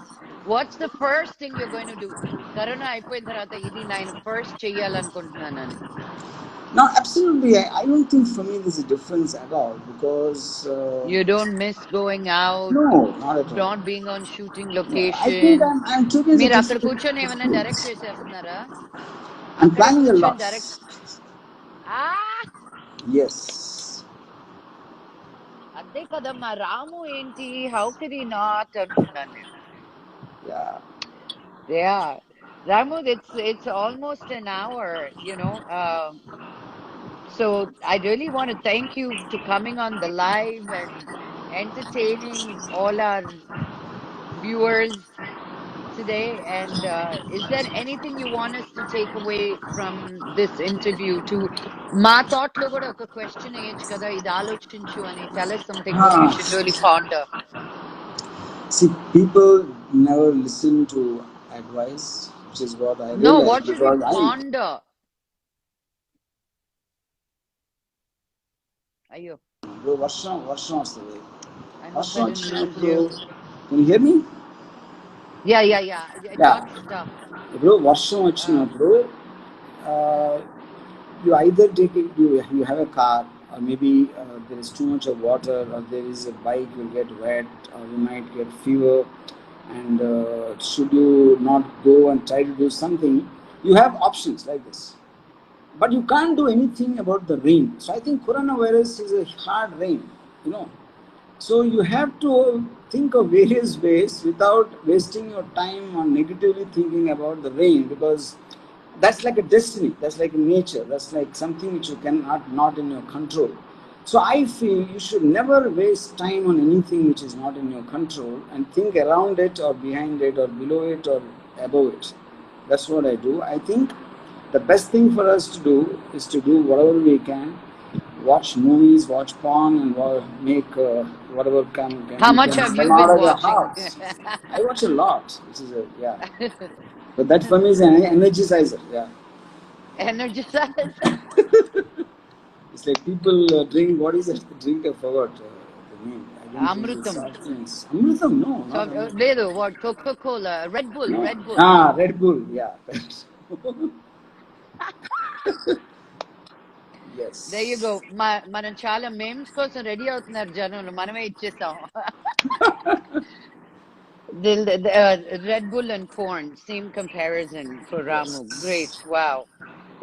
What's the first thing you're going to do? Corona అయిపోయిన తర్వాత ఇది నేను first చెయ్యాలనుకుంటున్నానని. No, absolutely. I don't think for me there's a difference at all, because You don't miss going out, no, not at all. not being on shooting No, I location. think I'm taking it మీరు as అక్కడ an కూర్చొని ఏమైనా direct experience. చేసేస్తున్నారా? I'm అక్కడే planning a కూర్చొని lot. Direct Yes. అదే కదమ్మా రాము ఏంటి how can he not అనుకున్నాను నేను. Yeah. Yeah, Ramu, it's almost an hour, so I really want to thank you to coming on the live and entertaining all our viewers today. And is there anything you want us to take away from this interview? To మా thought లో కూడా ఒక question వేయచ్చు కదా, ఇది ఆలోచించు అని. Tell us something what we should really ponder. See, people never listen to advice, which is what I No, realized, what should we because ponder? అయ్యో, వర్షం వస్తుంది. I hope వర్షం I didn't lose వచ్చినప్పుడు, you. can you hear me? Yeah. It Yeah. got stuck. ఇప్పుడు వర్షం వచ్చినప్పుడు you either take it, you have a car, or maybe there is too much of water, or there is a bike will get wet, or you might get fever, and should you not go and try to do something, you have options like this, but you can't do anything about the rain. So I think coronavirus is a hard rain, you know. So you have to think of various ways without wasting your time on negatively thinking about the rain, because that's like a destiny, that's like nature, that's like something which you cannot, not in your control. So I feel you should never waste time on anything which is not in your control, and think around it or behind it or below it or above it. That's what I do. I think the best thing for us to do is to do whatever we can, watch movies, watch porn, and make whatever How you much can have come you been out of your watching? house. I watch a lot, which is but that for me is an energizer. Yeah. Energized. It's like people drink, what is it? Drink, I forgot the name. I don't think it's Amrutam. soft drinks. Amrutam, no, So, not Amrutam. లేదు, what? Coca-Cola, Red Bull, No. Red Bull. Red Bull, yeah. Yes. There you go. మనం చాలా memes కోసం ready అవుతున్నారు జనాలు, మనమే ఇచ్చేసాం. Red Bull and porn, same comparison for Ramu. Great. Wow.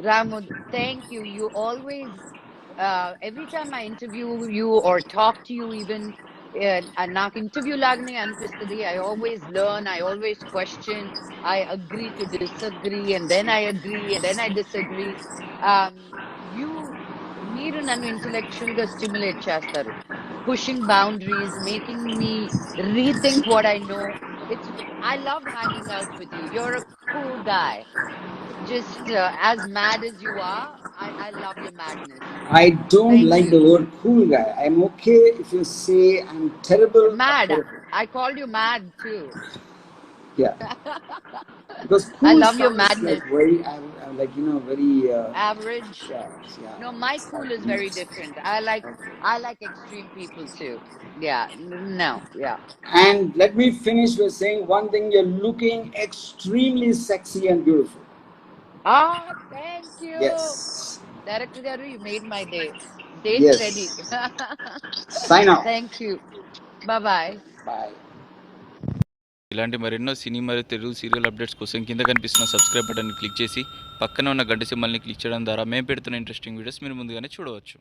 Ramu, thank you. You always, every time I interview you or talk to you, even నాకు interview లాగానే అనిపిస్తుంది. I always learn, I always question, I agree to disagree, and then I agree, and then I disagree. Um, you, మీరు నన్ను intellectual గా stimulate చేస్తారు, pushing boundaries, making me rethink what I know. I love hanging out with you. You're a cool guy. just as mad as you are. I love your madness. I don't Thank like you. the word cool guy. I'm okay if you say I'm terrible or Mad. terrible. I called you mad too. Yeah, because I cool love your sounds madness. like very, like very. Average. Yeah, yeah. No, my cool is very different. I like extreme people too. Yeah. No. Yeah. And let me finish with saying one thing: you're looking extremely sexy and beautiful. Ah, thank you. Yes, Director Garu, you made my day. Date's ready. yes. Sign out. Thank you. Bye bye. Bye. ఇలాంటి మరెన్నో సినీ మరియు Telugu serial updates కోసం కింద కనిపిస్తున్న subscribe బటన్ని click చేసి పక్కన ఉన్న గంట సింబల్ని క్లిక్ చేయడం ద్వారా మేము పెడుతున్న ఇంట్రెస్టింగ్ వీడియోస్ మీరు ముందుగానే చూడవచ్చు.